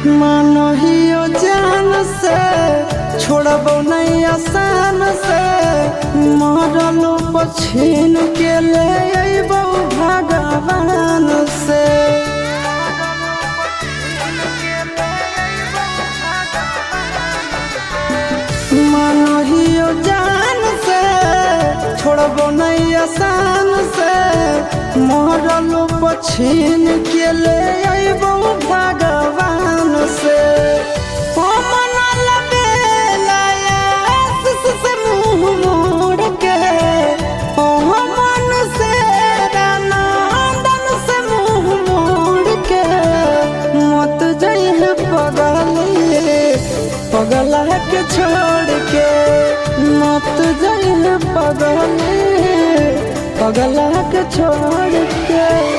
मानहियो जान से छोड़बो नहीं आसान से मरलो पछीन के ले अइबो भगवान से। मानहियो जान से छोड़बो नहीं आसान से मरलो पछीन के ले अइबो भगवान से। पगला के छोड़ के मत जाइए पगला के छोड़ के।